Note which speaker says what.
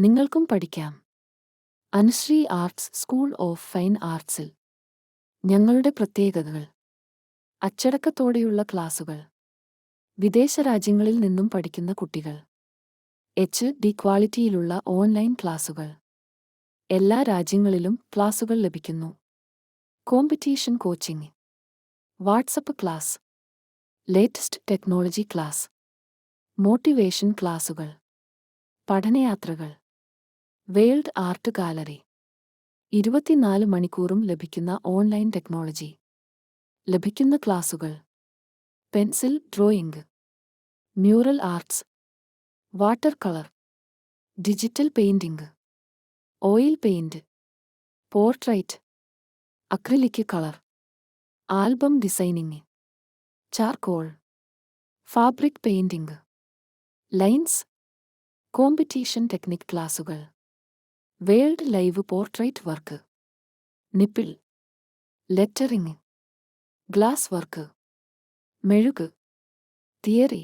Speaker 1: നിങ്ങൾക്കും പഠിക്കാം. Anushree arts school of fine ആർട്സിൽ. ഞങ്ങളുടെ പ്രത്യേകതകൾ: അച്ചടക്കത്തോടെയുള്ള ക്ലാസുകൾ, വിദേശ രാജ്യങ്ങളിൽ നിന്നും പഠിക്കുന്ന കുട്ടികൾ, HD ക്വാളിറ്റിയിലുള്ള ഓൺലൈൻ ക്ലാസുകൾ, എല്ലാ രാജ്യങ്ങളിലും ക്ലാസുകൾ ലഭിക്കുന്നു. Competition coaching, WhatsApp class, latest technology class, motivation ക്ലാസുകൾ, പഠനയാത്രകൾ, വേൾഡ് ആർട്ട് ഗാലറി, 24 മണിക്കൂറും ലഭിക്കുന്ന ഓൺലൈൻ ടെക്നോളജി, ലഭിക്കുന്ന ക്ലാസുകൾ: pencil drawing, mural arts, water colour, digital painting, oil paint, portrait, acrylic colour, album designing, charcoal, fabric painting, lines, competition technique ക്ലാസുകൾ, world live portrait work, നിപ്പിൾ, lettering, glass work, മെഴുക്, theory.